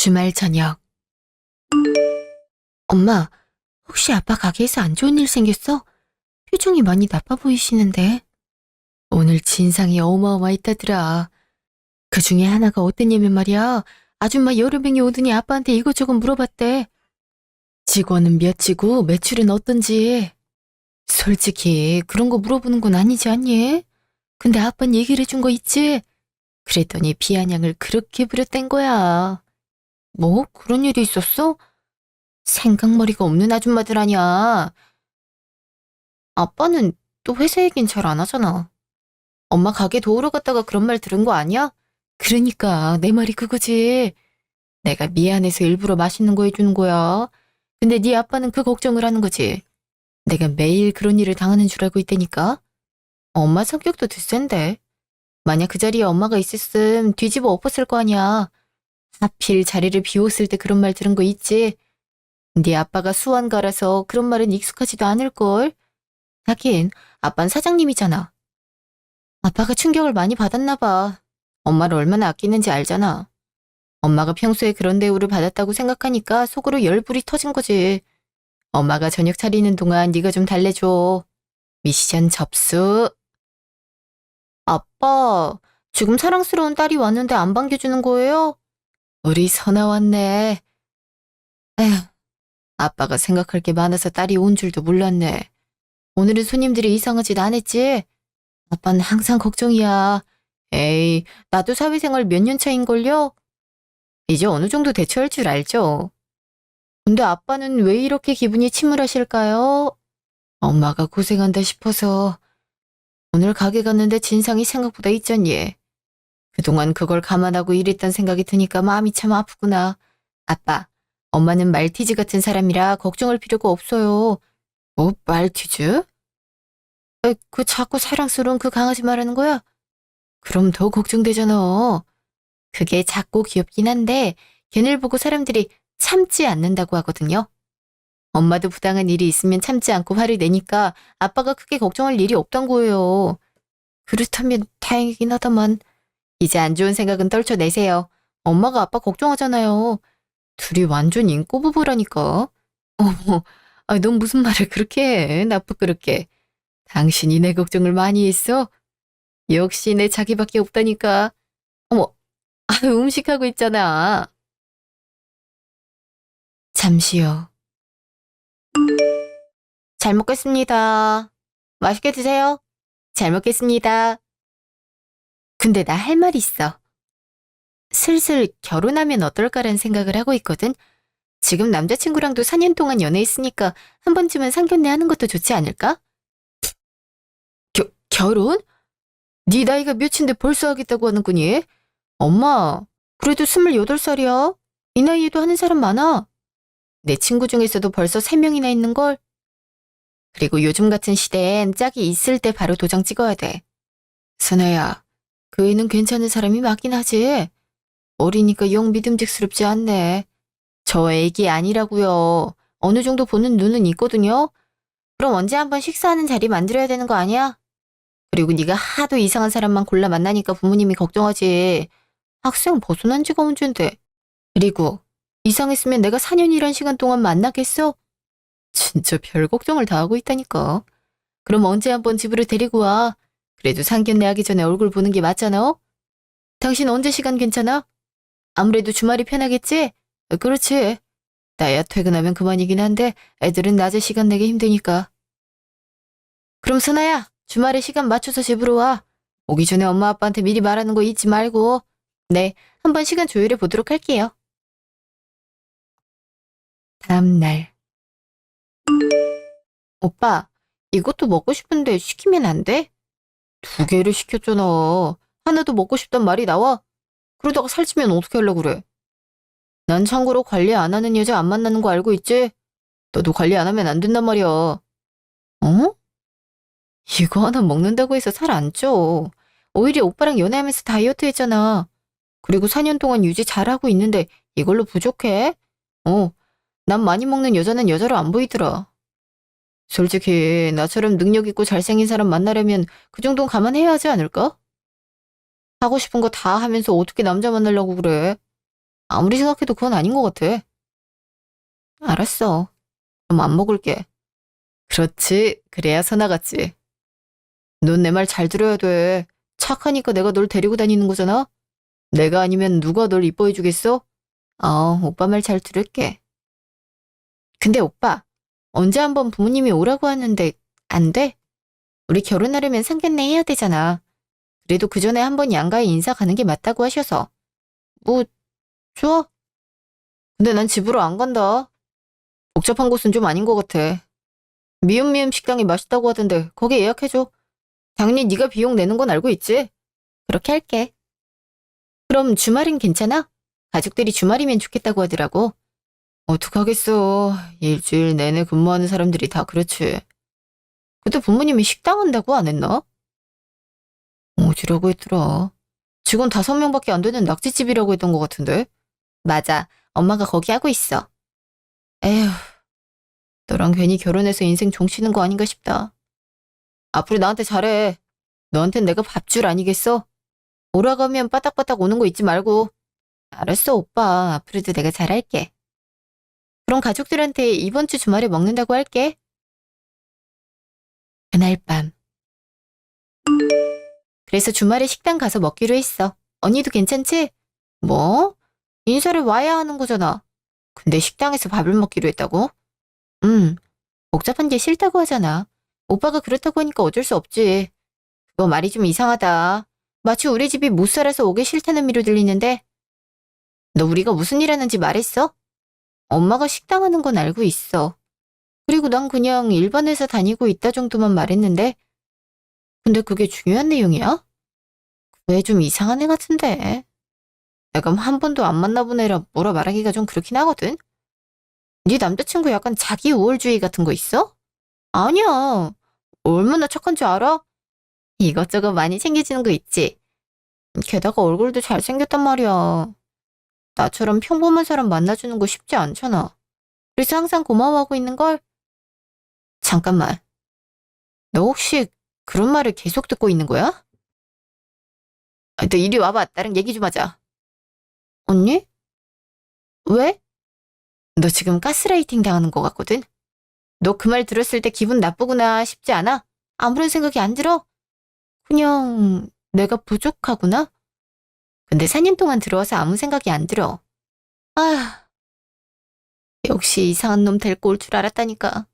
주말 저녁. 엄마, 혹시 아빠 가게에서 안 좋은 일 생겼어? 표정이 많이 나빠 보이시는데. 오늘 진상이 어마어마했다더라. 그 중에 하나가 어땠냐면 말이야. 아줌마 여름행이 오더니 아빠한테 이것저것 물어봤대. 직원은 몇이고 매출은 어떤지. 솔직히 그런 거 물어보는 건 아니지 않니? 근데 아빠는 얘기를 해준 거 있지? 그랬더니 비아냥을 그렇게 부렸댄 거야. 뭐? 그런 일이 있었어? 생각머리가 없는 아줌마들 아니야. 아빠는 또 회사 얘긴 잘 안 하잖아. 엄마 가게 도우러 갔다가 그런 말 들은 거 아니야? 그러니까 내 말이 그거지. 내가 미안해서 일부러 맛있는 거 해주는 거야. 근데 네 아빠는 그 걱정을 하는 거지. 내가 매일 그런 일을 당하는 줄 알고 있다니까. 엄마 성격도 드센데. 만약 그 자리에 엄마가 있었음 뒤집어 엎었을 거 아니야. 하필 자리를 비웠을 때 그런 말 들은 거 있지. 네 아빠가 수완가라서 그런 말은 익숙하지도 않을걸. 하긴 아빤 사장님이잖아. 아빠가 충격을 많이 받았나 봐. 엄마를 얼마나 아끼는지 알잖아. 엄마가 평소에 그런 대우를 받았다고 생각하니까 속으로 열불이 터진 거지. 엄마가 저녁 차리는 동안 네가 좀 달래줘. 미션 접수. 아빠, 지금 사랑스러운 딸이 왔는데 안 반겨주는 거예요? 우리 선아 왔네. 에휴, 아빠가 생각할 게 많아서 딸이 온 줄도 몰랐네. 오늘은 손님들이 이상하지도 않았지? 아빠는 항상 걱정이야. 에이, 나도 사회생활 몇 년 차인걸요? 이제 어느 정도 대처할 줄 알죠? 근데 아빠는 왜 이렇게 기분이 침울하실까요? 엄마가 고생한다 싶어서 오늘 가게 갔는데 진상이 생각보다 있잖니. 그동안 그걸 감안하고 일했던 생각이 드니까 마음이 참 아프구나. 아빠, 엄마는 말티즈 같은 사람이라 걱정할 필요가 없어요. 뭐, 말티즈? 그 자꾸 사랑스러운 그 강아지 말하는 거야? 그럼 더 걱정되잖아. 그게 작고 귀엽긴 한데 걔를 보고 사람들이 참지 않는다고 하거든요. 엄마도 부당한 일이 있으면 참지 않고 화를 내니까 아빠가 크게 걱정할 일이 없단 거예요. 그렇다면 다행이긴 하다만 이제 안 좋은 생각은 떨쳐내세요. 엄마가 아빠 걱정하잖아요. 둘이 완전 인꼬 부부라니까. 어머, 넌 무슨 말을 그렇게 해? 나쁘그렇게. 당신이 내 걱정을 많이 했어? 역시 내 자기밖에 없다니까. 어머, 음식하고 있잖아. 잠시요. 잘 먹겠습니다. 맛있게 드세요. 잘 먹겠습니다. 근데 나 할 말 있어. 슬슬 결혼하면 어떨까라는 생각을 하고 있거든. 지금 남자친구랑도 4년 동안 연애했으니까 한 번쯤은 상견례 하는 것도 좋지 않을까? 결혼? 네 나이가 몇인데 벌써 하겠다고 하는구니? 엄마, 그래도 28살이야. 이 나이에도 하는 사람 많아. 내 친구 중에서도 벌써 3명이나 있는걸? 그리고 요즘 같은 시대엔 짝이 있을 때 바로 도장 찍어야 돼. 선아야, 그 애는 괜찮은 사람이 맞긴 하지. 어리니까 영 믿음직스럽지 않네. 저 애기 아니라고요. 어느 정도 보는 눈은 있거든요. 그럼 언제 한번 식사하는 자리 만들어야 되는 거 아니야? 그리고 네가 하도 이상한 사람만 골라 만나니까 부모님이 걱정하지. 학생 벗어난 지가 언젠데. 그리고 이상했으면 내가 4년이란 시간 동안 만나겠어? 진짜 별 걱정을 다 하고 있다니까. 그럼 언제 한번 집으로 데리고 와. 그래도 상견례 하기 전에 얼굴 보는 게 맞잖아. 당신 언제 시간 괜찮아? 아무래도 주말이 편하겠지? 그렇지. 나야 퇴근하면 그만이긴 한데 애들은 낮에 시간 내기 힘드니까. 그럼 선아야, 주말에 시간 맞춰서 집으로 와. 오기 전에 엄마 아빠한테 미리 말하는 거 잊지 말고. 네, 한번 시간 조율해 보도록 할게요. 다음 날. 오빠, 이것도 먹고 싶은데 시키면 안 돼? 2개를 시켰잖아. 하나도 먹고 싶단 말이 나와? 그러다가 살찌면 어떻게 하려고 그래? 난 참고로 관리 안 하는 여자 안 만나는 거 알고 있지? 너도 관리 안 하면 안 된단 말이야. 어? 이거 하나 먹는다고 해서 살 안 쪄. 오히려 오빠랑 연애하면서 다이어트 했잖아. 그리고 4년 동안 유지 잘하고 있는데 이걸로 부족해? 어, 난 많이 먹는 여자는 여자로 안 보이더라. 솔직히 나처럼 능력 있고 잘생긴 사람 만나려면 그 정도는 감안해야 하지 않을까? 하고 싶은 거 다 하면서 어떻게 남자 만나려고 그래? 아무리 생각해도 그건 아닌 것 같아. 알았어. 그럼 안 먹을게. 그렇지. 그래야 선아같지. 넌 내 말 잘 들어야 돼. 착하니까 내가 널 데리고 다니는 거잖아? 내가 아니면 누가 널 이뻐해 주겠어? 오빠 말 잘 들을게. 근데 오빠, 언제 한번 부모님이 오라고 하는데 안 돼? 우리 결혼하려면 상견례 해야 되잖아. 그래도 그 전에 한번 양가에 인사 가는 게 맞다고 하셔서. 뭐, 좋아. 근데 난 집으로 안 간다. 복잡한 곳은 좀 아닌 것 같아. 미음미음 식당이 맛있다고 하던데 거기 예약해줘. 당연히 네가 비용 내는 건 알고 있지? 그렇게 할게. 그럼 주말은 괜찮아? 가족들이 주말이면 좋겠다고 하더라고. 어떡하겠어. 일주일 내내 근무하는 사람들이 다 그렇지. 그때 부모님이 식당 한다고 안 했나? 어디라고 했더라. 직원 5명밖에 안 되는 낙지집이라고 했던 것 같은데. 맞아. 엄마가 거기 하고 있어. 에휴, 너랑 괜히 결혼해서 인생 종치는 거 아닌가 싶다. 앞으로 나한테 잘해. 너한텐 내가 밥줄 아니겠어? 오라고 하면 빠딱빠딱 오는 거 잊지 말고. 알았어, 오빠. 앞으로도 내가 잘할게. 그럼 가족들한테 이번 주 주말에 먹는다고 할게. 그날 밤. 그래서 주말에 식당 가서 먹기로 했어. 언니도 괜찮지? 뭐? 인사를 와야 하는 거잖아. 근데 식당에서 밥을 먹기로 했다고? 복잡한 게 싫다고 하잖아. 오빠가 그렇다고 하니까 어쩔 수 없지. 그거 말이 좀 이상하다. 마치 우리 집이 못 살아서 오기 싫다는 의미로 들리는데. 너 우리가 무슨 일 하는지 말했어? 엄마가 식당 하는 건 알고 있어. 그리고 난 그냥 일반 회사 다니고 있다 정도만 말했는데. 근데 그게 중요한 내용이야? 왜 좀 이상한 애 같은데. 내가 한 번도 안 만나본 애라 뭐라 말하기가 좀 그렇긴 하거든. 네 남자친구 약간 자기 우월주의 같은 거 있어? 아니야. 얼마나 착한 줄 알아? 이것저것 많이 챙겨주는 거 있지. 게다가 얼굴도 잘생겼단 말이야. 나처럼 평범한 사람 만나주는 거 쉽지 않잖아. 그래서 항상 고마워하고 있는걸? 잠깐만. 너 혹시 그런 말을 계속 듣고 있는 거야? 너 이리 와봐. 나랑 얘기 좀 하자. 언니? 왜? 너 지금 가스라이팅 당하는 거 같거든? 너 그 말 들었을 때 기분 나쁘구나 싶지 않아? 아무런 생각이 안 들어? 그냥 내가 부족하구나? 근데 4년 동안 들어와서 아무 생각이 안 들어. 아, 역시 이상한 놈 데리고 올 줄 알았다니까.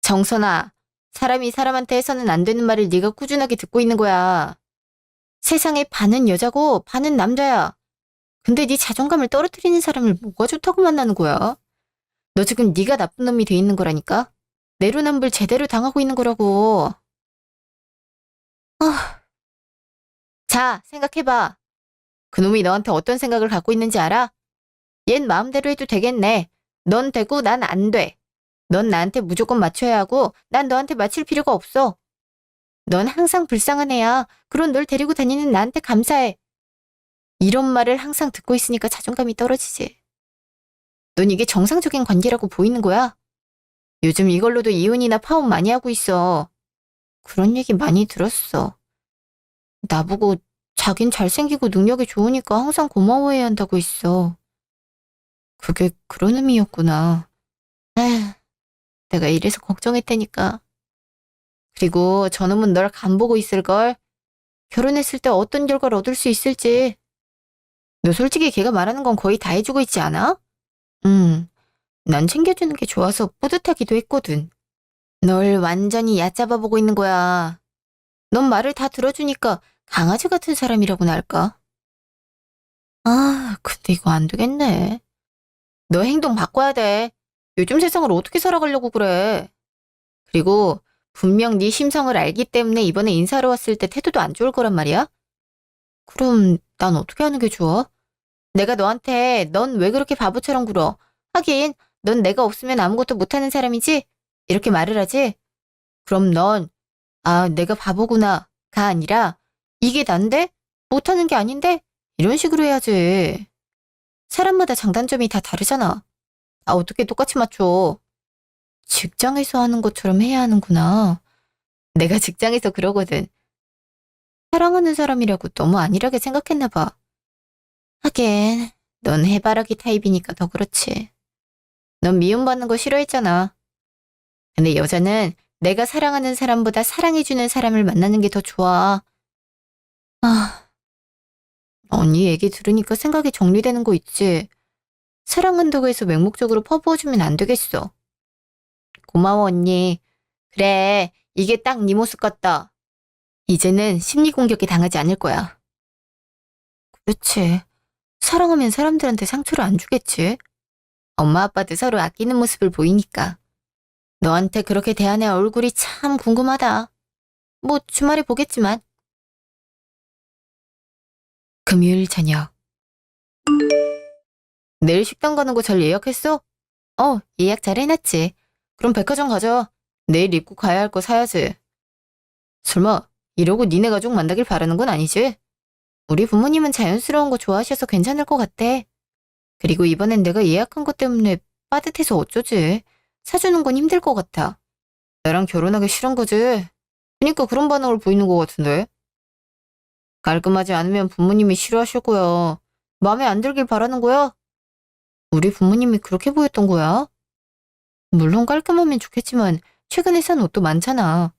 정선아, 사람이 사람한테 해서는 안 되는 말을 네가 꾸준하게 듣고 있는 거야. 세상에 반은 여자고 반은 남자야. 근데 네 자존감을 떨어뜨리는 사람을 뭐가 좋다고 만나는 거야? 너 지금 네가 나쁜 놈이 돼 있는 거라니까? 내로남불 제대로 당하고 있는 거라고. 아, 자, 생각해봐. 그놈이 너한테 어떤 생각을 갖고 있는지 알아? 얜 마음대로 해도 되겠네. 넌 되고 난 안 돼. 넌 나한테 무조건 맞춰야 하고 난 너한테 맞출 필요가 없어. 넌 항상 불쌍한 애야. 그런 널 데리고 다니는 나한테 감사해. 이런 말을 항상 듣고 있으니까 자존감이 떨어지지. 넌 이게 정상적인 관계라고 보이는 거야? 요즘 이걸로도 이혼이나 파혼 많이 하고 있어. 그런 얘기 많이 들었어. 나보고 자긴 잘생기고 능력이 좋으니까 항상 고마워해야 한다고 했어. 그게 그런 의미였구나. 에휴, 내가 이래서 걱정했다니까. 그리고 저놈은 널 간보고 있을걸. 결혼했을 때 어떤 결과를 얻을 수 있을지. 너 솔직히 걔가 말하는 건 거의 다 해주고 있지 않아? 난 챙겨주는 게 좋아서 뿌듯하기도 했거든. 널 완전히 얕잡아 보고 있는 거야. 넌 말을 다 들어주니까 강아지 같은 사람이라고나 할까? 근데 이거 안 되겠네. 너 행동 바꿔야 돼. 요즘 세상을 어떻게 살아가려고 그래. 그리고 분명 네 심성을 알기 때문에 이번에 인사하러 왔을 때 태도도 안 좋을 거란 말이야? 그럼 난 어떻게 하는 게 좋아? 내가 너한테 넌 왜 그렇게 바보처럼 굴어? 하긴 넌 내가 없으면 아무것도 못하는 사람이지? 이렇게 말을 하지? 그럼 넌 내가 바보구나가 아니라 이게 난데? 못하는 게 아닌데? 이런 식으로 해야지. 사람마다 장단점이 다 다르잖아. 어떻게 똑같이 맞춰? 직장에서 하는 것처럼 해야 하는구나. 내가 직장에서 그러거든. 사랑하는 사람이라고 너무 안일하게 생각했나 봐. 하긴 넌 해바라기 타입이니까 더 그렇지. 넌 미움받는 거 싫어했잖아. 근데 여자는 내가 사랑하는 사람보다 사랑해주는 사람을 만나는 게 더 좋아. 아, 언니 얘기 들으니까 생각이 정리되는 거 있지. 사랑한다고 해서 맹목적으로 퍼부어주면 안 되겠어. 고마워, 언니. 그래, 이게 딱 네 모습 같다. 이제는 심리 공격에 당하지 않을 거야. 그렇지. 사랑하면 사람들한테 상처를 안 주겠지. 엄마 아빠도 서로 아끼는 모습을 보이니까. 너한테 그렇게 대한 애 얼굴이 참 궁금하다. 뭐 주말에 보겠지만. 금요일 저녁. 내일 식당 가는 거 잘 예약했어? 예약 잘 해놨지. 그럼 백화점 가자. 내일 입고 가야 할 거 사야지. 설마 이러고 니네 가족 만나길 바라는 건 아니지? 우리 부모님은 자연스러운 거 좋아하셔서 괜찮을 것 같아. 그리고 이번엔 내가 예약한 것 때문에 빠듯해서 어쩌지? 사주는 건 힘들 것 같아. 나랑 결혼하기 싫은 거지? 그니까 그런 반응을 보이는 것 같은데. 깔끔하지 않으면 부모님이 싫어하실 거야. 마음에 안 들길 바라는 거야? 우리 부모님이 그렇게 보였던 거야? 물론 깔끔하면 좋겠지만 최근에 산 옷도 많잖아.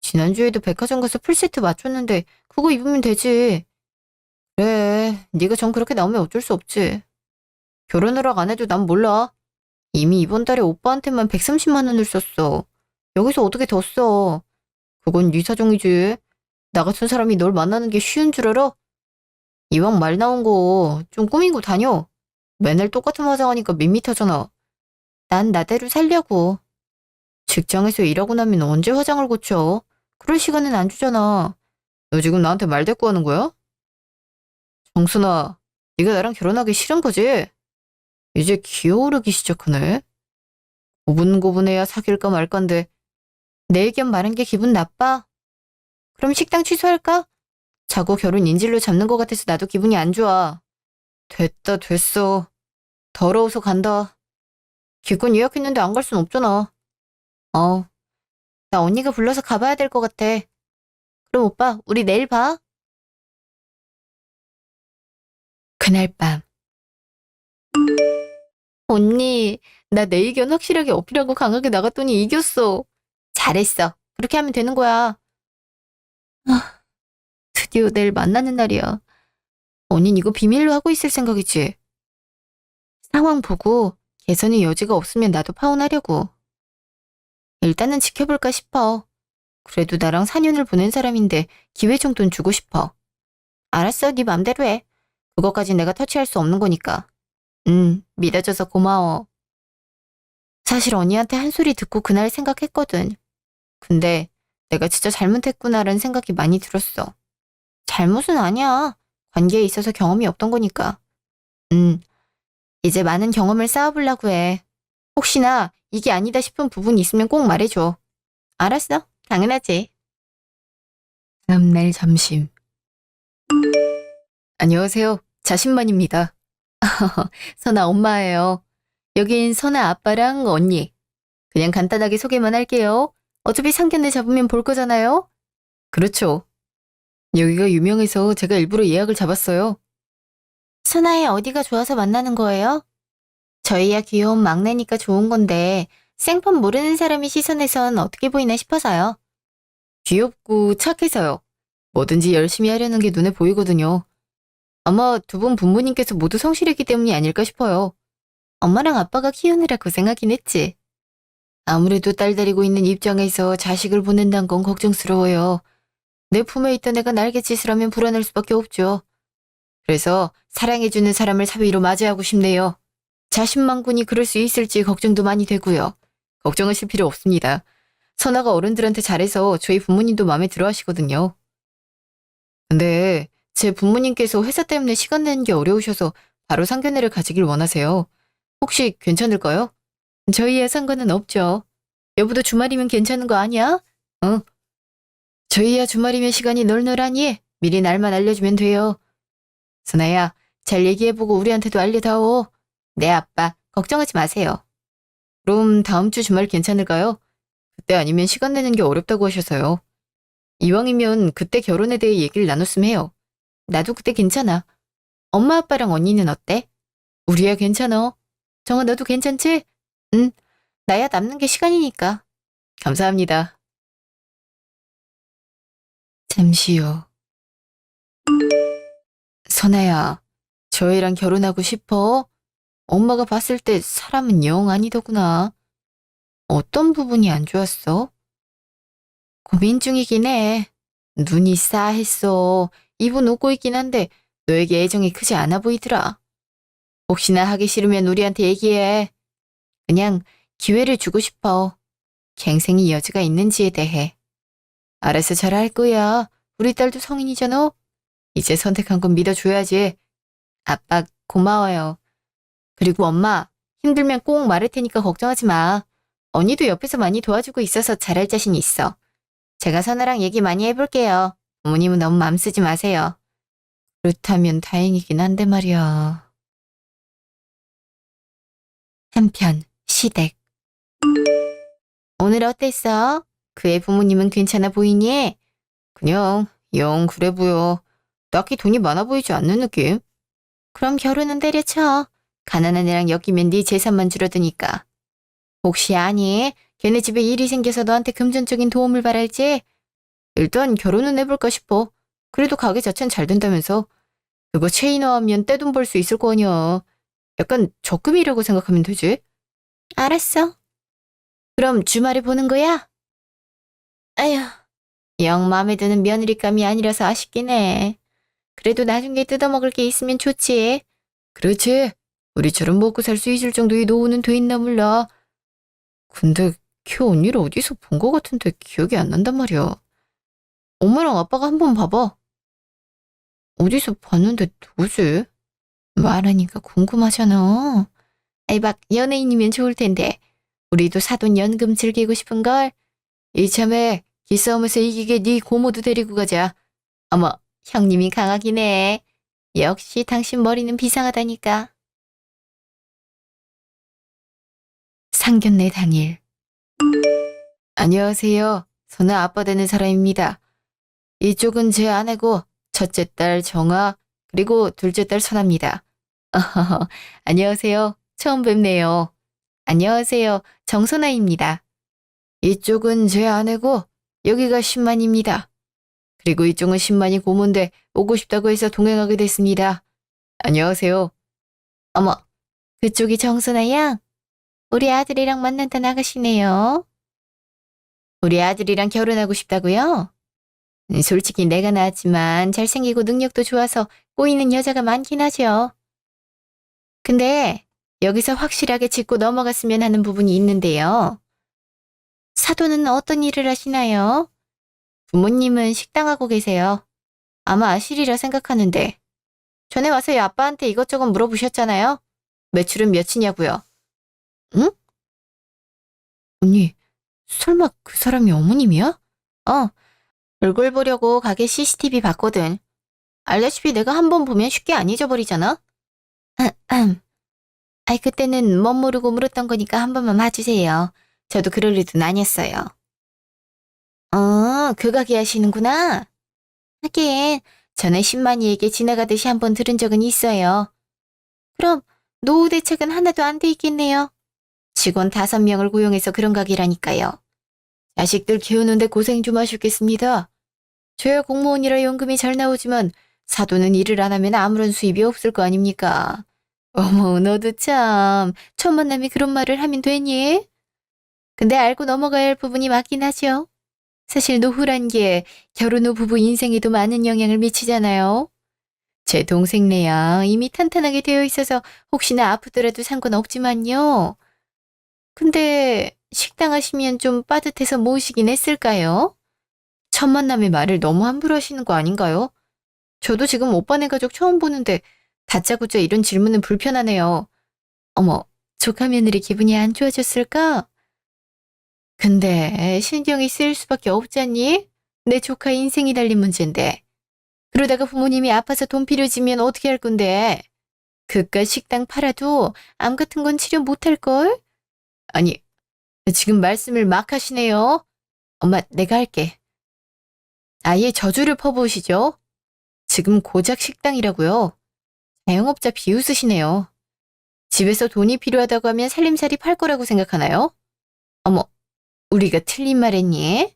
지난주에도 백화점 가서 풀세트 맞췄는데 그거 입으면 되지. 그래, 네가 정 그렇게 나오면 어쩔 수 없지. 결혼 허락 안 해도 난 몰라. 이미 이번 달에 오빠한테만 130만 원을 썼어. 여기서 어떻게 더 써? 그건 네 사정이지. 나 같은 사람이 널 만나는 게 쉬운 줄 알아? 이왕 말 나온 거 좀 꾸미고 다녀. 맨날 똑같은 화장하니까 밋밋하잖아. 난 나대로 살려고. 직장에서 일하고 나면 언제 화장을 고쳐? 그럴 시간은 안 주잖아. 너 지금 나한테 말대꾸하는 거야? 정순아, 네가 나랑 결혼하기 싫은 거지? 이제 기어오르기 시작하네. 고분고분해야 사귈까 말까인데 내 의견 말한 게 기분 나빠? 그럼 식당 취소할까? 자꾸 결혼 인질로 잡는 것 같아서 나도 기분이 안 좋아. 됐다 됐어. 더러워서 간다. 기권 예약했는데 안 갈 순 없잖아. 어, 나 언니가 불러서 가봐야 될 것 같아. 그럼 오빠, 우리 내일 봐. 그날 밤. 언니, 나 내 의견 확실하게 어필하고 강하게 나갔더니 이겼어. 잘했어. 그렇게 하면 되는 거야. 아, 드디어 내일 만나는 날이야. 언닌 이거 비밀로 하고 있을 생각이지? 상황 보고 개선의 여지가 없으면 나도 파혼하려고. 일단은 지켜볼까 싶어. 그래도 나랑 4년을 보낸 사람인데 기회 정도는 주고 싶어. 알았어, 네 맘대로 해. 그것까지 내가 터치할 수 없는 거니까. 믿어줘서 고마워. 사실 언니한테 한 소리 듣고 그날 생각했거든. 근데 내가 진짜 잘못했구나라는 생각이 많이 들었어. 잘못은 아니야. 관계에 있어서 경험이 없던 거니까. 이제 많은 경험을 쌓아보려고 해. 혹시나 이게 아니다 싶은 부분이 있으면 꼭 말해줘. 알았어. 당연하지. 다음날 점심. 안녕하세요. 자신만입니다. 선아 엄마예요. 여긴 선아 아빠랑 언니. 그냥 간단하게 소개만 할게요. 어차피 상견례 잡으면 볼 거잖아요. 그렇죠. 여기가 유명해서 제가 일부러 예약을 잡았어요. 선아의 어디가 좋아서 만나는 거예요? 저희야 귀여운 막내니까 좋은 건데 생판 모르는 사람이 시선에선 어떻게 보이나 싶어서요. 귀엽고 착해서요. 뭐든지 열심히 하려는 게 눈에 보이거든요. 아마 두 분 부모님께서 모두 성실했기 때문이 아닐까 싶어요. 엄마랑 아빠가 키우느라 고생하긴 했지. 아무래도 딸 데리고 있는 입장에서 자식을 보낸다는 건 걱정스러워요. 내 품에 있던 애가 날갯짓을 하면 불안할 수밖에 없죠. 그래서 사랑해주는 사람을 사위로 맞이하고 싶네요. 자신만군이 그럴 수 있을지 걱정도 많이 되고요. 걱정하실 필요 없습니다. 선아가 어른들한테 잘해서 저희 부모님도 마음에 들어 하시거든요. 근데 제 부모님께서 회사 때문에 시간 내는 게 어려우셔서 바로 상견례를 가지길 원하세요. 혹시 괜찮을까요? 저희야 상관은 없죠. 여보도 주말이면 괜찮은 거 아니야? 저희야 주말이면 시간이 널널하니 미리 날만 알려주면 돼요. 선아야, 잘 얘기해보고 우리한테도 알려다오. 네, 아빠. 걱정하지 마세요. 그럼 다음 주 주말 괜찮을까요? 그때 아니면 시간 내는 게 어렵다고 하셔서요. 이왕이면 그때 결혼에 대해 얘기를 나눴으면 해요. 나도 그때 괜찮아. 엄마 아빠랑 언니는 어때? 우리 애 괜찮어. 정아 너도 괜찮지? 응, 나야 남는 게 시간이니까. 감사합니다. 잠시 후. 선아야, 저 애랑 결혼하고 싶어? 엄마가 봤을 때 사람은 영 아니더구나. 어떤 부분이 안 좋았어? 고민 중이긴 해. 눈이 싸했어. 입은 웃고 있긴 한데 너에게 애정이 크지 않아 보이더라. 혹시나 하기 싫으면 우리한테 얘기해. 그냥 기회를 주고 싶어. 갱생이 여지가 있는지에 대해. 알아서 잘할 거야. 우리 딸도 성인이잖아. 이제 선택한 건 믿어줘야지. 아빠 고마워요. 그리고 엄마 힘들면 꼭 말할 테니까 걱정하지 마. 언니도 옆에서 많이 도와주고 있어서 잘할 자신 있어. 제가 선아랑 얘기 많이 해볼게요. 어머님은 너무 맘 쓰지 마세요. 그렇다면 다행이긴 한데 말이야. 한편 시댁. 오늘 어땠어? 그의 부모님은 괜찮아 보이니? 그냥 영 그래 보여. 딱히 돈이 많아 보이지 않는 느낌? 그럼 결혼은 때려쳐. 가난한 애랑 엮이면 네 재산만 줄어드니까. 혹시 아니? 걔네 집에 일이 생겨서 너한테 금전적인 도움을 바랄지? 일단 결혼은 해볼까 싶어. 그래도 가게 자체는 잘 된다면서. 그거 체인화하면 떼돈 벌 수 있을 거 아니야. 약간 적금이라고 생각하면 되지? 알았어. 그럼 주말에 보는 거야? 아휴, 영 마음에 드는 며느리감이 아니라서 아쉽긴 해. 그래도 나중에 뜯어먹을 게 있으면 좋지. 그렇지. 우리처럼 먹고 살 수 있을 정도의 노후는 돼 있나 몰라. 근데 걔 언니를 어디서 본 거 같은데 기억이 안 난단 말이야. 엄마랑 아빠가 한번 봐봐. 어디서 봤는데 누구지? 말하니까 궁금하잖아. 아이 막 연예인이면 좋을 텐데. 우리도 사돈 연금 즐기고 싶은걸. 이참에 기싸움에서 이기게 네 고모도 데리고 가자. 어머, 형님이 강하긴 해. 역시 당신 머리는 비상하다니까. 상견례 당일. 안녕하세요. 저는 아빠 되는 사람입니다. 이쪽은 제 아내고 첫째 딸 정아 그리고 둘째 딸 선아입니다. 안녕하세요. 처음 뵙네요. 안녕하세요. 정선아입니다. 이쪽은 제 아내고 여기가 신만입니다. 그리고 이쪽은 신만이 고모인데 오고 싶다고 해서 동행하게 됐습니다. 안녕하세요. 어머, 그쪽이 정선아 양? 우리 아들이랑 만난다 나가시네요. 우리 아들이랑 결혼하고 싶다고요? 솔직히 내가 낳았지만 잘생기고 능력도 좋아서 꼬이는 여자가 많긴 하죠. 근데 여기서 확실하게 짚고 넘어갔으면 하는 부분이 있는데요. 사돈은 어떤 일을 하시나요? 부모님은 식당하고 계세요. 아마 아시리라 생각하는데. 전에 와서 아빠한테 이것저것 물어보셨잖아요. 매출은 몇이냐고요. 응? 언니, 설마 그 사람이 어머님이야? 얼굴 보려고 가게 CCTV 봤거든. 알다시피 내가 한 번 보면 쉽게 안 잊어버리잖아? 아이, 그때는 멋 모르고 물었던 거니까 한 번만 봐주세요. 저도 그럴 일은 아니었어요. 그 가게 하시는구나. 하긴, 전에 신만이에게 지나가듯이 한 번 들은 적은 있어요. 그럼 노후 대책은 하나도 안 돼 있겠네요. 직원 5명을 고용해서 그런 가게라니까요. 자식들 키우는데 고생 좀 하셨겠습니다. 저야 공무원이라 연금이 잘 나오지만 사돈은 일을 안 하면 아무런 수입이 없을 거 아닙니까? 어머, 너도 참. 첫 만남에 그런 말을 하면 되니? 근데 알고 넘어가야 할 부분이 맞긴 하죠. 사실 노후란 게 결혼 후 부부 인생에도 많은 영향을 미치잖아요. 제 동생네야 이미 탄탄하게 되어 있어서 혹시나 아프더라도 상관없지만요. 근데 식당 하시면 좀 빠듯해서 모으시긴 했을까요? 첫 만남에 말을 너무 함부로 하시는 거 아닌가요? 저도 지금 오빠네 가족 처음 보는데 다짜고짜 이런 질문은 불편하네요. 어머, 조카 며느리 기분이 안 좋아졌을까? 근데 신경이 쓰일 수밖에 없잖니? 내 조카 인생이 달린 문제인데. 그러다가 부모님이 아파서 돈 필요지면 어떻게 할 건데? 그깟 식당 팔아도 암 같은 건 치료 못할걸? 아니, 지금 말씀을 막 하시네요. 엄마, 내가 할게. 아예 저주를 퍼부으시죠? 지금 고작 식당이라고요. 자영업자 비웃으시네요. 집에서 돈이 필요하다고 하면 살림살이 팔 거라고 생각하나요? 어머, 우리가 틀린 말 했니?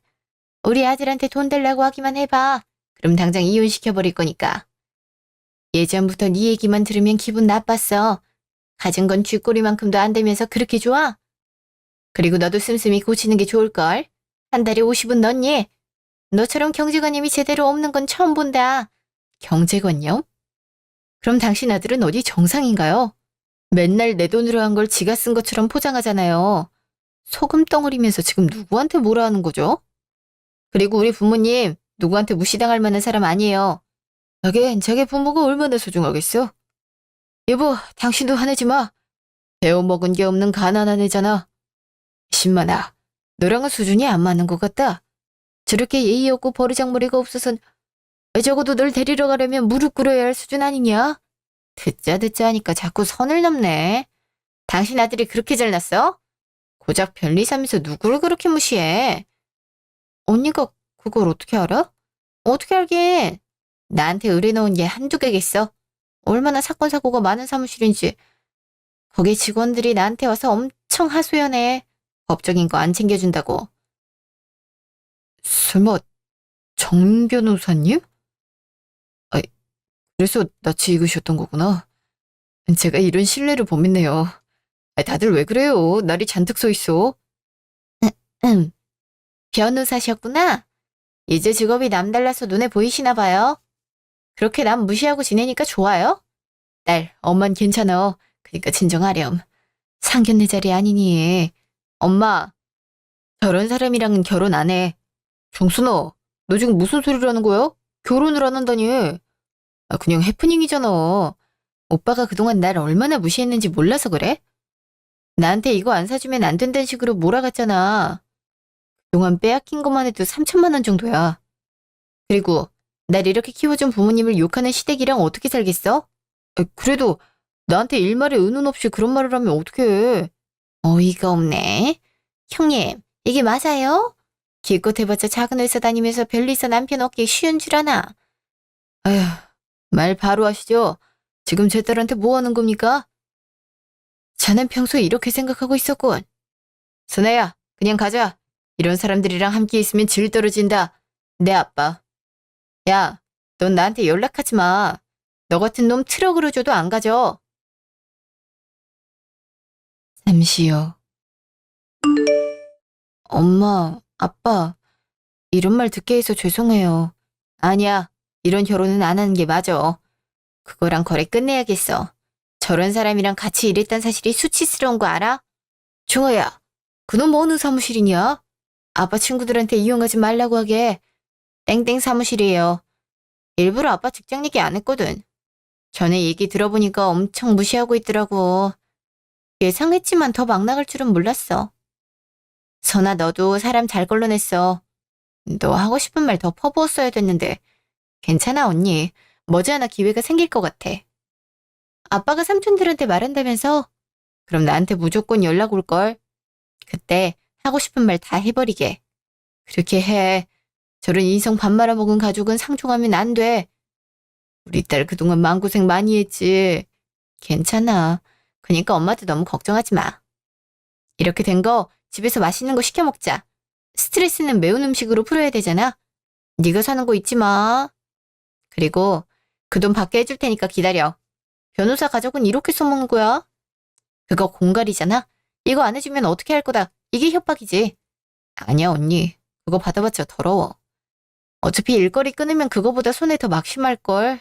우리 아들한테 돈 달라고 하기만 해봐. 그럼 당장 이혼시켜버릴 거니까. 예전부터 네 얘기만 들으면 기분 나빴어. 가진 건 쥐꼬리만큼도 안 되면서 그렇게 좋아? 그리고 너도 씀씀이 고치는 게 좋을걸. 한 달에 50은 넣니? 너처럼 경제관념이 제대로 없는 건 처음 본다. 경제관념? 그럼 당신 아들은 어디 정상인가요? 맨날 내 돈으로 한 걸 지가 쓴 것처럼 포장하잖아요. 소금 덩어리면서 지금 누구한테 뭐라 하는 거죠? 그리고 우리 부모님 누구한테 무시당할 만한 사람 아니에요. 하긴 자기 부모가 얼마나 소중하겠어? 여보, 당신도 화내지 마. 배워먹은 게 없는 가난한 애잖아. 신만아, 너랑은 수준이 안 맞는 것 같다. 저렇게 예의 없고 버르장머리가 없어선 적어도 널 데리러 가려면 무릎 꿇어야 할 수준 아니냐? 듣자 하니까 자꾸 선을 넘네. 당신 아들이 그렇게 잘났어? 고작 변리사면서 누구를 그렇게 무시해? 언니가 그걸 어떻게 알아? 어떻게 알긴. 나한테 의뢰놓은 게 한두 개겠어. 얼마나 사건 사고가 많은 사무실인지. 거기 직원들이 나한테 와서 엄청 하소연해. 법적인 거 안 챙겨준다고. 설마 정 변호사님? 아, 그래서 낯이 익으셨던 거구나. 제가 이런 신뢰를 못 믿네요. 다들 왜 그래요? 날이 잔뜩 서 있어. 변호사셨구나. 이제 직업이 남달라서 눈에 보이시나 봐요. 그렇게 남 무시하고 지내니까 좋아요? 딸, 엄만 괜찮아. 그러니까 진정하렴. 상견례 자리 아니니. 엄마, 저런 사람이랑은 결혼 안 해. 정순아, 너 지금 무슨 소리를 하는 거야? 결혼을 안 한다니. 그냥 해프닝이잖아. 오빠가 그동안 날 얼마나 무시했는지 몰라서 그래? 나한테 이거 안 사주면 안 된다는 식으로 몰아갔잖아. 그동안 빼앗긴 것만 해도 3천만 원 정도야. 그리고 날 이렇게 키워준 부모님을 욕하는 시댁이랑 어떻게 살겠어? 그래도 나한테 일말의 의논 없이 그런 말을 하면 어떡해. 어이가 없네. 형님, 이게 맞아요? 기껏 해봤자 작은 회사 다니면서 별리서 남편 얻기 쉬운 줄 아나? 아휴, 말 바로 하시죠. 지금 제 딸한테 뭐 하는 겁니까? 자넨 평소에 이렇게 생각하고 있었군. 선아야, 그냥 가자. 이런 사람들이랑 함께 있으면 질 떨어진다. 내 아빠. 야, 넌 나한테 연락하지 마. 너 같은 놈 트럭으로 줘도 안 가져. 잠시요. 엄마, 아빠, 이런 말 듣게 해서 죄송해요. 아니야, 이런 결혼은 안 하는 게 맞아. 그거랑 거래 끝내야겠어. 저런 사람이랑 같이 일했단 사실이 수치스러운 거 알아? 중호야, 그놈 어느 사무실이냐? 아빠 친구들한테 이용하지 말라고 하게. 땡땡 사무실이에요. 일부러 아빠 직장 얘기 안 했거든. 전에 얘기 들어보니까 엄청 무시하고 있더라고. 예상했지만 더 막 나갈 줄은 몰랐어. 선아, 너도 사람 잘 걸러냈어. 너 하고 싶은 말 더 퍼부었어야 됐는데. 괜찮아, 언니. 머지않아 기회가 생길 것 같아. 아빠가 삼촌들한테 말한다면서? 그럼 나한테 무조건 연락 올걸. 그때 하고 싶은 말 다 해버리게. 그렇게 해. 저런 인성 밥 말아먹은 가족은 상종하면 안 돼. 우리 딸 그동안 마음고생 많이 했지. 괜찮아. 그러니까 엄마도 너무 걱정하지 마. 이렇게 된 거 집에서 맛있는 거 시켜 먹자. 스트레스는 매운 음식으로 풀어야 되잖아. 네가 사는 거 잊지 마. 그리고 그 돈 받게 해줄 테니까 기다려. 변호사 가족은 이렇게 써먹는 거야. 그거 공갈이잖아. 이거 안 해주면 어떻게 할 거다. 이게 협박이지. 아니야, 언니. 그거 받아봤자 더러워. 어차피 일거리 끊으면 그거보다 손해 더 막심할걸.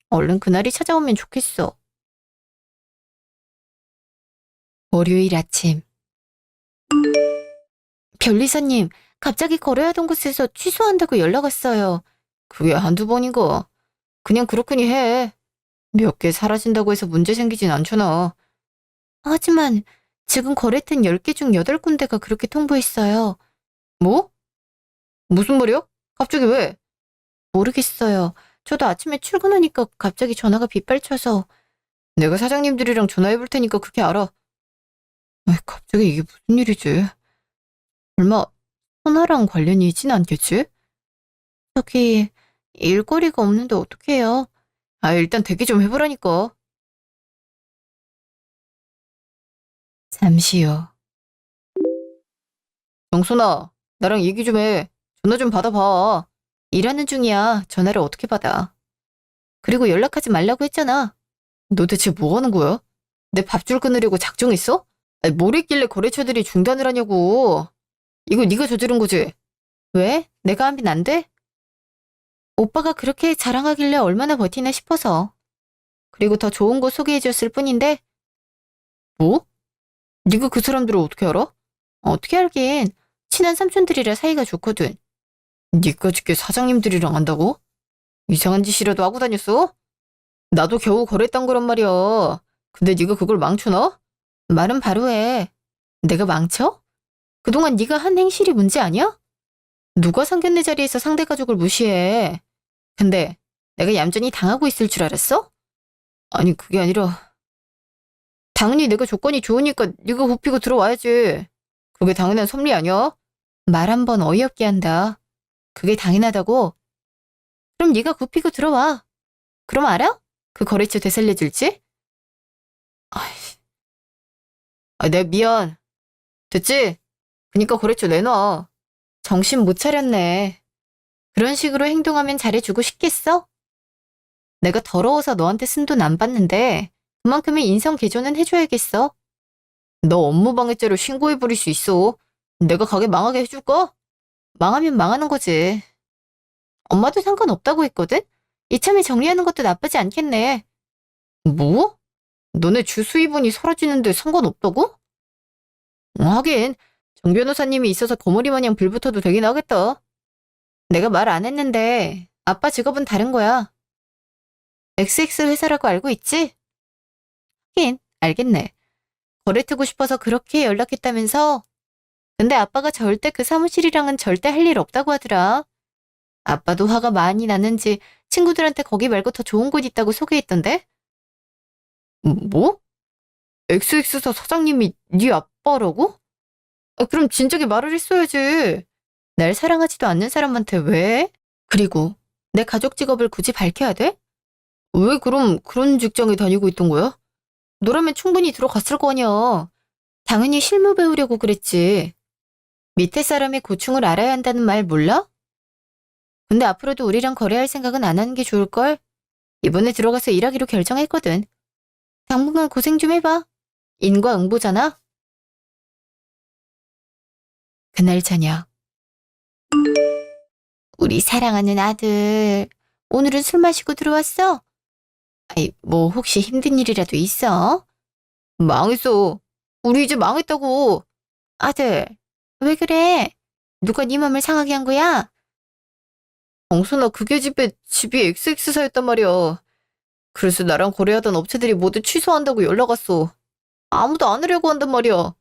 얼른 그날이 찾아오면 좋겠어. 월요일 아침. 변리사님, 갑자기 거래하던 곳에서 취소한다고 연락 왔어요. 그게 한두 번이고. 그냥 그렇거니 해. 몇 개 사라진다고 해서 문제 생기진 않잖아. 하지만 지금 거래된 10개 중 8군데가 그렇게 통보했어요. 뭐? 무슨 말이야? 갑자기 왜? 모르겠어요. 저도 아침에 출근하니까 갑자기 전화가 빗발쳐서. 내가 사장님들이랑 전화해볼 테니까 그렇게 알아. 갑자기 이게 무슨 일이지? 설마 선아랑 관련이 있진 않겠지? 저기 일거리가 없는데 어떡해요? 일단 대기 좀 해보라니까. 잠시 후. 정순아, 나랑 얘기 좀 해. 전화 좀 받아봐. 일하는 중이야. 전화를 어떻게 받아? 그리고 연락하지 말라고 했잖아. 너 대체 뭐 하는 거야? 내 밥줄 끊으려고 작정했어? 아니, 뭘 했길래 거래처들이 중단을 하냐고. 이거 네가 저지른 거지? 왜? 내가 하면 안 돼? 오빠가 그렇게 자랑하길래 얼마나 버티나 싶어서. 그리고 더 좋은 거 소개해줬을 뿐인데. 뭐? 네가 그 사람들을 어떻게 알아? 어떻게 알긴. 친한 삼촌들이라 사이가 좋거든. 니까짓게 사장님들이랑 한다고? 이상한 짓이라도 하고 다녔어? 나도 겨우 거랬단 거란 말이야. 근데 네가 그걸 망쳐놔? 말은 바로 해. 내가 망쳐? 그동안 네가 한 행실이 문제 아니야? 누가 상견례 자리에서 상대 가족을 무시해. 근데 내가 얌전히 당하고 있을 줄 알았어? 아니 그게 아니라 당연히 내가 조건이 좋으니까 네가 굽히고 들어와야지. 그게 당연한 섭리 아니야? 말 한 번 어이없게 한다. 그게 당연하다고? 그럼 네가 굽히고 들어와. 그럼 알아? 그 거래처 되살려줄지? 아이, 내가 미안. 됐지? 그니까 거래처 내놔. 정신 못 차렸네. 그런 식으로 행동하면 잘해주고 싶겠어? 내가 더러워서 너한테 쓴 돈 안 받는데 그만큼의 인성 개조는 해줘야겠어. 너 업무방해죄로 신고해버릴 수 있어. 내가 가게 망하게 해줄까? 망하면 망하는 거지. 엄마도 상관없다고 했거든? 이참에 정리하는 것도 나쁘지 않겠네. 뭐? 너네 주 수입원이 사라지는데 상관없다고? 하긴 정 변호사님이 있어서 거머리 마냥 빌붙어도 되긴 하겠다. 내가 말 안 했는데 아빠 직업은 다른 거야. XX 회사라고 알고 있지? 하긴 알겠네. 거래 트고 싶어서 그렇게 연락했다면서? 근데 아빠가 절대 그 사무실이랑은 절대 할 일 없다고 하더라. 아빠도 화가 많이 나는지 친구들한테 거기 말고 더 좋은 곳 있다고 소개했던데? 뭐? XX사 사장님이 네 아빠라고? 그럼 진작에 말을 했어야지. 날 사랑하지도 않는 사람한테 왜? 그리고 내 가족 직업을 굳이 밝혀야 돼? 왜 그럼 그런 직장에 다니고 있던 거야? 너라면 충분히 들어갔을 거 아니야. 당연히 실무 배우려고 그랬지. 밑에 사람의 고충을 알아야 한다는 말 몰라? 근데 앞으로도 우리랑 거래할 생각은 안 하는 게 좋을걸? 이번에 들어가서 일하기로 결정했거든. 당분간 고생 좀 해봐. 인과응보잖아. 그날 저녁. 우리 사랑하는 아들. 오늘은 술 마시고 들어왔어? 아이, 뭐 혹시 힘든 일이라도 있어? 망했어. 우리 이제 망했다고. 아들, 왜 그래? 누가 네 맘을 상하게 한 거야? 정순아, 그게 집이 XX사였단 말이야. 그래서 나랑 거래하던 업체들이 모두 취소한다고 연락 왔어. 아무도 안 하려고 한단 말이야.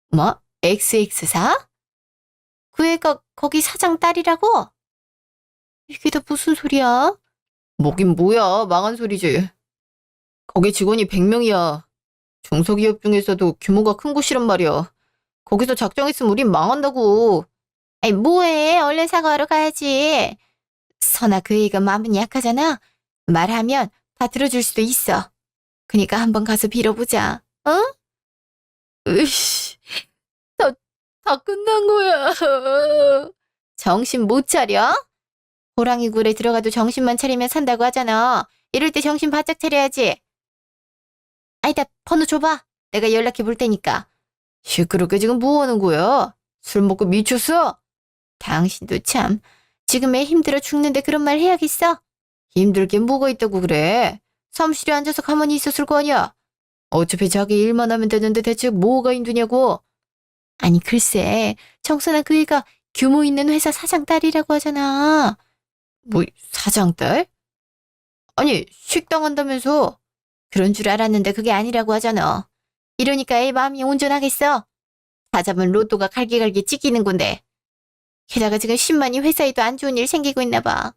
뭐? XX사? 그 애가 거기 사장 딸이라고? 이게 다 무슨 소리야? 뭐긴 뭐야, 망한 소리지. 거기 직원이 100명이야. 중소기업 중에서도 규모가 큰 곳이란 말이야. 거기서 작정했으면 우린 망한다고. 아니, 뭐해? 얼른 사과하러 가야지. 선아, 그 애가 마음은 약하잖아. 말하면 다 들어줄 수도 있어. 그니까 한번 가서 빌어보자. 어? 으이씨, 다, 다 끝난 거야. 정신 못 차려? 호랑이 굴에 들어가도 정신만 차리면 산다고 하잖아. 이럴 때 정신 바짝 차려야지. 아이다, 번호 줘봐. 내가 연락해 볼 테니까. 시끄럽게 지금 뭐 하는 거야? 술 먹고 미쳤어? 당신도 참. 지금 애 힘들어 죽는데 그런 말 해야겠어? 힘들 게 뭐가 있다고 그래? 사무실에 앉아서 가만히 있었을 거 아니야? 어차피 자기 일만 하면 되는데 대체 뭐가 힘드냐고? 아니 글쎄, 정선아 그 애가 규모 있는 회사 사장 딸이라고 하잖아. 뭐 사장 딸? 아니 식당 한다면서. 그런 줄 알았는데 그게 아니라고 하잖아. 이러니까 애 마음이 온전하겠어? 다 잡은 로또가 갈기갈기 찢기는 건데. 게다가 지금 10만이 회사에도 안 좋은 일 생기고 있나 봐.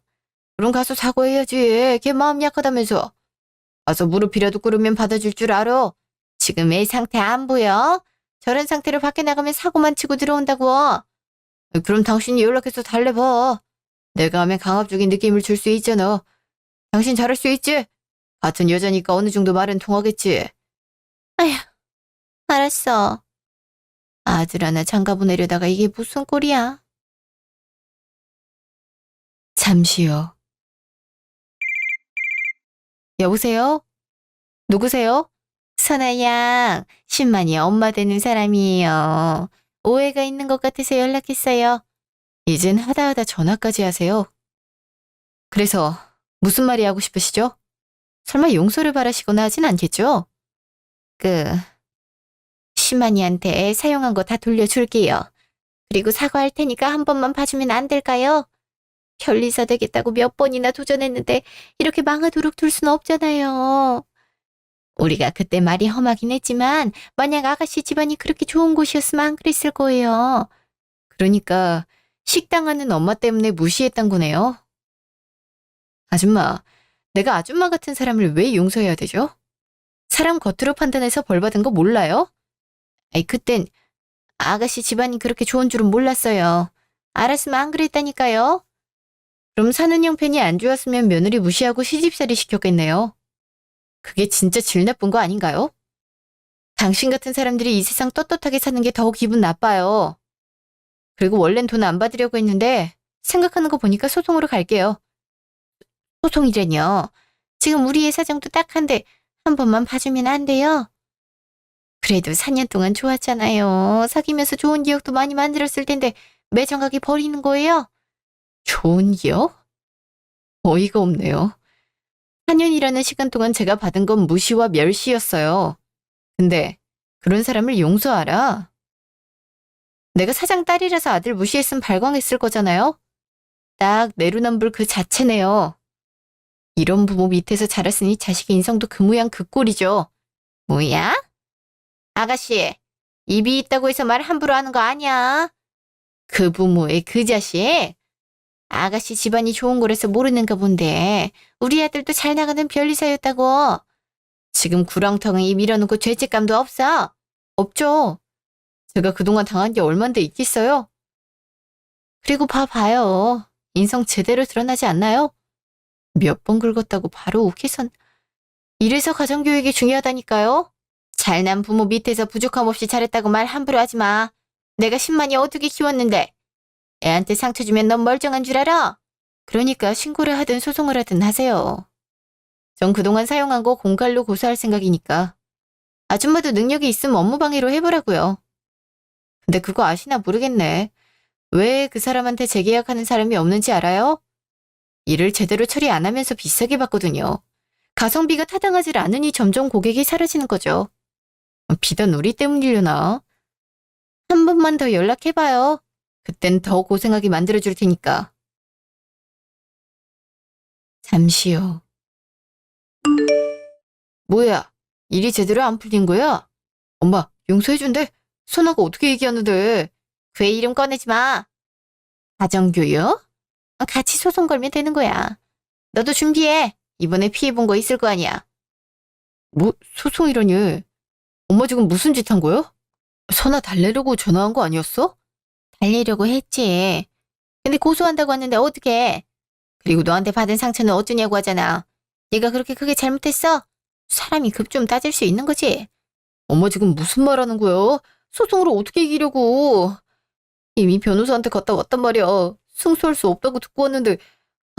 그럼 가서 사과해야지. 걔 마음 약하다면서. 가서 무릎이라도 꿇으면 받아줄 줄 알아. 지금 애 상태 안 보여? 저런 상태로 밖에 나가면 사고만 치고 들어온다고. 그럼 당신이 연락해서 달래봐. 내가 하면 강압적인 느낌을 줄 수 있잖아. 당신 잘할 수 있지? 같은 여자니까 어느 정도 말은 통하겠지. 아휴, 알았어. 아들 하나 장가 보내려다가 이게 무슨 꼴이야. 잠시요. 여보세요? 누구세요? 선아 양, 신만이 엄마 되는 사람이에요. 오해가 있는 것 같아서 연락했어요. 이젠 하다하다 전화까지 하세요. 그래서 무슨 말이 하고 싶으시죠? 설마 용서를 바라시거나 하진 않겠죠? 그, 신만이한테 사용한 거 다 돌려줄게요. 그리고 사과할 테니까 한 번만 봐주면 안 될까요? 편리사 되겠다고 몇 번이나 도전했는데 이렇게 망하도록 둘 순 없잖아요. 우리가 그때 말이 험하긴 했지만 만약 아가씨 집안이 그렇게 좋은 곳이었으면 안 그랬을 거예요. 그러니까 식당하는 엄마 때문에 무시했단 거네요. 아줌마, 내가 아줌마 같은 사람을 왜 용서해야 되죠? 사람 겉으로 판단해서 벌 받은 거 몰라요? 아이, 그땐 아가씨 집안이 그렇게 좋은 줄은 몰랐어요. 알았으면 안 그랬다니까요. 그럼 사는 형편이 안 좋았으면 며느리 무시하고 시집살이 시켰겠네요. 그게 진짜 질 나쁜 거 아닌가요? 당신 같은 사람들이 이 세상 떳떳하게 사는 게 더 기분 나빠요. 그리고 원래는 돈 안 받으려고 했는데 생각하는 거 보니까 소송으로 갈게요. 소송이라뇨. 지금 우리의 사정도 딱한데 한 번만 봐주면 안 돼요? 그래도 4년 동안 좋았잖아요. 사귀면서 좋은 기억도 많이 만들었을 텐데 매정하게 버리는 거예요? 좋은 기억? 어이가 없네요. 4년이라는 시간 동안 제가 받은 건 무시와 멸시였어요. 근데 그런 사람을 용서하라? 내가 사장 딸이라서 아들 무시했으면 발광했을 거잖아요? 딱 내로남불 그 자체네요. 이런 부모 밑에서 자랐으니 자식의 인성도 그 모양 그 꼴이죠. 뭐야? 아가씨, 입이 있다고 해서 말 함부로 하는 거 아니야. 그 부모의 그 자식? 아가씨 집안이 좋은 거라서 모르는가 본데 우리 아들도 잘 나가는 별리사였다고. 지금 구렁텅이 밀어놓고 죄책감도 없어? 없죠. 제가 그동안 당한 게 얼만데 있겠어요? 그리고 봐봐요. 인성 제대로 드러나지 않나요? 몇 번 긁었다고 바로 오케선. 이래서 가정교육이 중요하다니까요. 잘난 부모 밑에서 부족함 없이 잘했다고 말 함부로 하지 마. 내가 10만이 어떻게 키웠는데. 애한테 상처 주면 넌 멀쩡한 줄 알아? 그러니까 신고를 하든 소송을 하든 하세요. 전 그동안 사용한 거 공갈로 고소할 생각이니까. 아줌마도 능력이 있으면 업무방해로 해보라고요. 근데 그거 아시나 모르겠네. 왜 그 사람한테 재계약하는 사람이 없는지 알아요? 일을 제대로 처리 안 하면서 비싸게 받거든요. 가성비가 타당하지 않으니 점점 고객이 사라지는 거죠. 비단 우리 때문이려나? 한 번만 더 연락해봐요. 그땐 더 고생하게 만들어줄 테니까. 잠시요. 뭐야? 일이 제대로 안 풀린 거야? 엄마, 용서해준대? 선아가 어떻게 얘기하는데? 그 애 이름 꺼내지 마. 가정교육? 같이 소송 걸면 되는 거야. 너도 준비해. 이번에 피해본 거 있을 거 아니야. 뭐, 소송이라니. 엄마 지금 무슨 짓 한 거야? 선아 달래려고 전화한 거 아니었어? 달래려고 했지. 근데 고소한다고 하는데 어떡해. 그리고 너한테 받은 상처는 어쩌냐고 하잖아. 네가 그렇게 크게 잘못했어? 사람이 급 좀 따질 수 있는 거지. 엄마 지금 무슨 말 하는 거야? 소송으로 어떻게 이기려고. 이미 변호사한테 갔다 왔단 말이야. 승소할 수 없다고 듣고 왔는데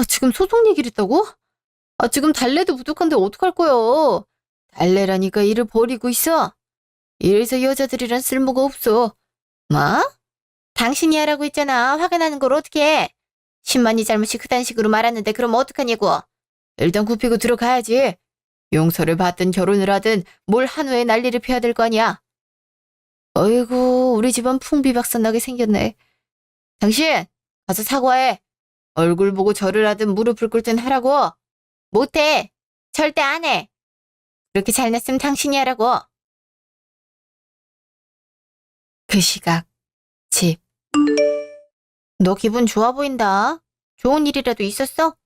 지금 소송 얘기를 했다고? 지금 달래도 부족한데 어떡할 거야. 달래라니까 일을 버리고 있어. 이래서 여자들이란 쓸모가 없어. 뭐? 당신이 하라고 했잖아. 화가 나는 걸 어떻게 해. 10만이 잘못이 그딴 식으로 말았는데 그럼 어떡하냐고. 일단 굽히고 들어가야지. 용서를 받든 결혼을 하든 뭘 한 후에 난리를 펴야 될 거 아니야. 어이구, 우리 집안 풍비박산나게 생겼네. 당신, 가서 사과해. 얼굴 보고 절을 하든 무릎을 꿇든 하라고. 못해. 절대 안 해. 그렇게 잘났으면 당신이 하라고. 그 시각, 집. 너 기분 좋아 보인다. 좋은 일이라도 있었어?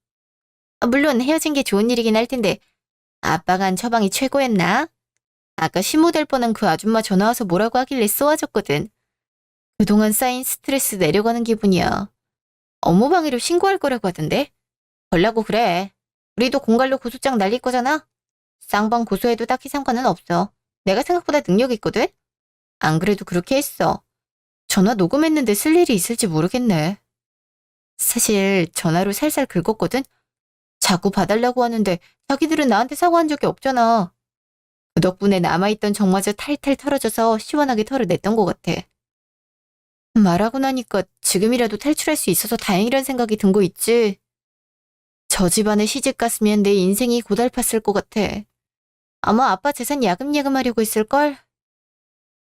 물론 헤어진 게 좋은 일이긴 할 텐데 아빠가 한 처방이 최고였나? 아까 시모 될 뻔한 그 아줌마 전화와서 뭐라고 하길래 쏘아줬거든. 그동안 쌓인 스트레스 내려가는 기분이야. 업무방해로 신고할 거라고 하던데? 걸라고 그래. 우리도 공갈로 고소장 날릴 거잖아? 쌍방 고소해도 딱히 상관은 없어. 내가 생각보다 능력 있거든? 안 그래도 그렇게 했어. 전화 녹음했는데 쓸 일이 있을지 모르겠네. 사실 전화로 살살 긁었거든? 자꾸 봐달라고 하는데 자기들은 나한테 사과한 적이 없잖아. 그 덕분에 남아있던 정마저 탈탈 털어져서 시원하게 털어냈던 것 같아. 말하고 나니까 지금이라도 탈출할 수 있어서 다행이란 생각이 든 거 있지. 저 집안에 시집 갔으면 내 인생이 고달팠을 것 같아. 아마 아빠 재산 야금야금 하려고 했을걸?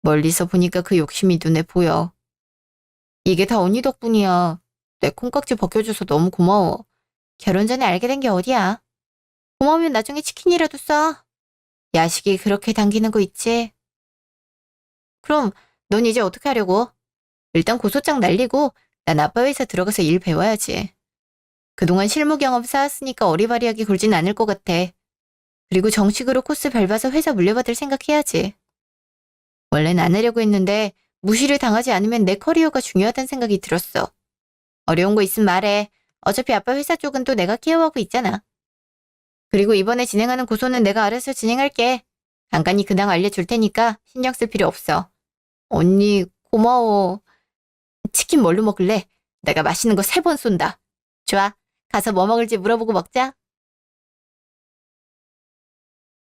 멀리서 보니까 그 욕심이 눈에 보여. 이게 다 언니 덕분이야. 내 콩깍지 벗겨줘서 너무 고마워. 결혼 전에 알게 된 게 어디야. 고마우면 나중에 치킨이라도 쏴. 야식이 그렇게 당기는 거 있지? 그럼 넌 이제 어떻게 하려고? 일단 고소장 날리고 난 아빠 회사 들어가서 일 배워야지. 그동안 실무 경험 쌓았으니까 어리바리하게 굴진 않을 것 같아. 그리고 정식으로 코스 밟아서 회사 물려받을 생각해야지. 원래는 안 하려고 했는데 무시를 당하지 않으면 내 커리어가 중요하다는 생각이 들었어. 어려운 거 있으면 말해. 어차피 아빠 회사 쪽은 또 내가 케어하고 있잖아. 그리고 이번에 진행하는 고소는 내가 알아서 진행할게. 간간히 근황 알려줄 테니까 신경 쓸 필요 없어. 언니 고마워. 치킨 뭘로 먹을래? 내가 맛있는 거 3번 쏜다. 좋아. 가서 뭐 먹을지 물어보고 먹자.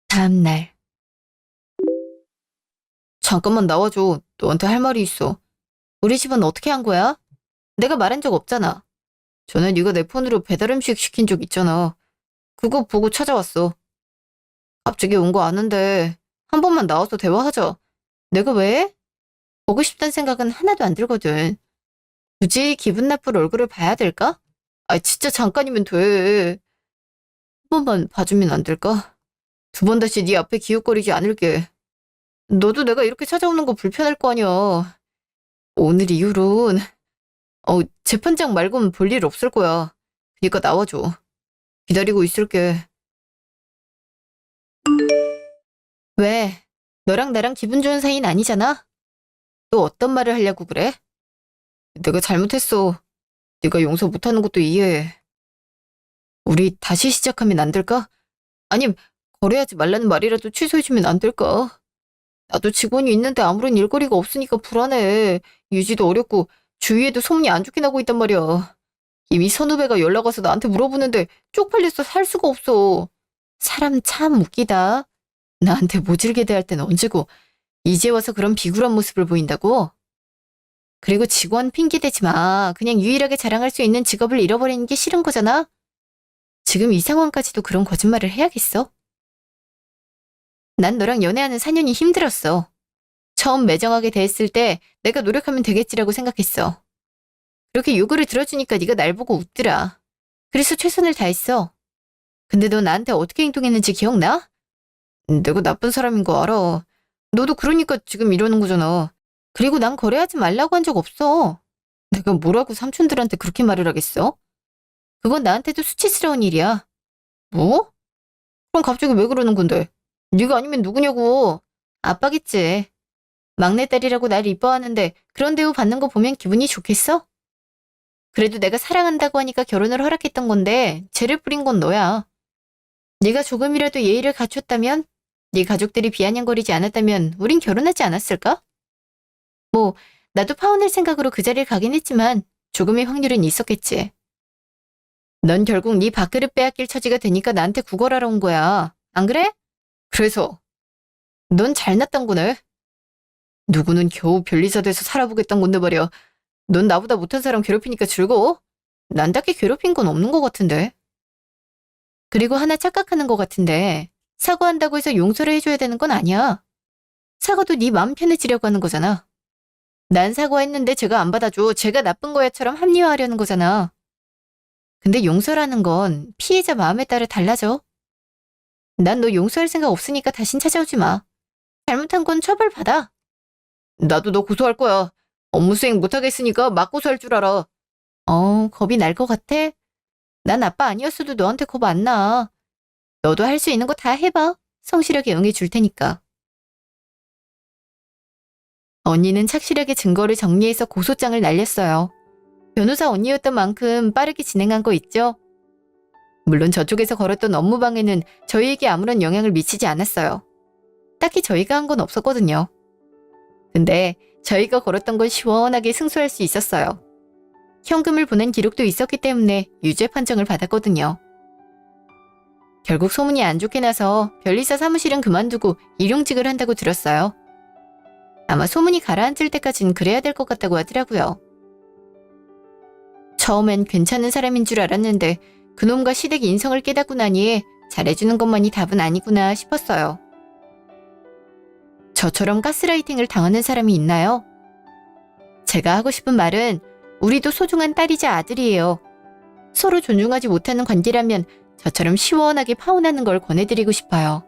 다음 날. 잠깐만 나와줘. 너한테 할 말이 있어. 우리 집은 어떻게 한 거야? 내가 말한 적 없잖아. 전에 네가 내 폰으로 배달 음식 시킨 적 있잖아. 그거 보고 찾아왔어. 갑자기 온 거 아는데 한 번만 나와서 대화하자. 내가 왜? 보고 싶다는 생각은 하나도 안 들거든. 굳이 기분 나쁠 얼굴을 봐야 될까? 아, 진짜 잠깐이면 돼. 한 번만 봐주면 안 될까? 2번 다시 네 앞에 기웃거리지 않을게. 너도 내가 이렇게 찾아오는 거 불편할 거 아니야. 오늘 이후론 재판장 말고는 볼 일 없을 거야. 그니까 나와줘. 기다리고 있을게. 왜? 너랑 나랑 기분 좋은 사이는 아니잖아? 또 어떤 말을 하려고 그래? 내가 잘못했어. 네가 용서 못하는 것도 이해해. 우리 다시 시작하면 안 될까? 아님 거래하지 말라는 말이라도 취소해주면 안 될까? 나도 직원이 있는데 아무런 일거리가 없으니까 불안해. 유지도 어렵고 주위에도 소문이 안 좋게 나고 있단 말이야. 이미 선후배가 연락 와서 나한테 물어보는데 쪽팔려서 살 수가 없어. 사람 참 웃기다. 나한테 모질게 대할 땐 언제고 이제 와서 그런 비굴한 모습을 보인다고? 그리고 직원 핑계대지 마. 그냥 유일하게 자랑할 수 있는 직업을 잃어버리는 게 싫은 거잖아? 지금 이 상황까지도 그런 거짓말을 해야겠어? 난 너랑 연애하는 4년이 힘들었어. 처음 매정하게 대했을 때 내가 노력하면 되겠지라고 생각했어. 그렇게 요구를 들어주니까 네가 날 보고 웃더라. 그래서 최선을 다했어. 근데 너 나한테 어떻게 행동했는지 기억나? 내가 나쁜 사람인 거 알아. 너도 그러니까 지금 이러는 거잖아. 그리고 난 거래하지 말라고 한 적 없어. 내가 뭐라고 삼촌들한테 그렇게 말을 하겠어? 그건 나한테도 수치스러운 일이야. 뭐? 그럼 갑자기 왜 그러는 건데? 네가 아니면 누구냐고. 아빠겠지. 막내딸이라고 날 이뻐하는데 그런 대우 받는 거 보면 기분이 좋겠어? 그래도 내가 사랑한다고 하니까 결혼을 허락했던 건데 죄를 뿌린 건 너야. 네가 조금이라도 예의를 갖췄다면, 네 가족들이 비아냥거리지 않았다면 우린 결혼하지 않았을까? 뭐 나도 파혼할 생각으로 그 자리를 가긴 했지만 조금의 확률은 있었겠지. 넌 결국 네 밥그릇 빼앗길 처지가 되니까 나한테 구걸하러 온 거야. 안 그래? 그래서 넌 잘났단 거네. 누구는 겨우 변리사 돼서 살아보겠단 건데 말이야. 넌 나보다 못한 사람 괴롭히니까 즐거워? 난 딱히 괴롭힌 건 없는 것 같은데. 그리고 하나 착각하는 것 같은데 사과한다고 해서 용서를 해줘야 되는 건 아니야. 사과도 네 마음 편해지려고 하는 거잖아. 난 사과했는데 제가 안 받아줘. 제가 나쁜 거야처럼 합리화하려는 거잖아. 근데 용서라는 건 피해자 마음에 따라 달라져. 난 너 용서할 생각 없으니까 다신 찾아오지 마. 잘못한 건 처벌받아. 나도 너 고소할 거야. 업무 수행 못하겠으니까 막 고소할 줄 알아. 겁이 날 것 같아? 난 아빠 아니었어도 너한테 겁 안 나. 너도 할 수 있는 거 다 해봐. 성실하게 응해줄 테니까. 언니는 착실하게 증거를 정리해서 고소장을 날렸어요. 변호사 언니였던 만큼 빠르게 진행한 거 있죠? 물론 저쪽에서 걸었던 업무방해는 저희에게 아무런 영향을 미치지 않았어요. 딱히 저희가 한 건 없었거든요. 근데 저희가 걸었던 건 시원하게 승소할 수 있었어요. 현금을 보낸 기록도 있었기 때문에 유죄 판정을 받았거든요. 결국 소문이 안 좋게 나서 변리사 사무실은 그만두고 일용직을 한다고 들었어요. 아마 소문이 가라앉을 때까진 그래야 될 것 같다고 하더라고요. 처음엔 괜찮은 사람인 줄 알았는데 그놈과 시댁 인성을 깨닫고 나니 잘해주는 것만이 답은 아니구나 싶었어요. 저처럼 가스라이팅을 당하는 사람이 있나요? 제가 하고 싶은 말은 우리도 소중한 딸이자 아들이에요. 서로 존중하지 못하는 관계라면 저처럼 시원하게 파혼하는 걸 권해드리고 싶어요.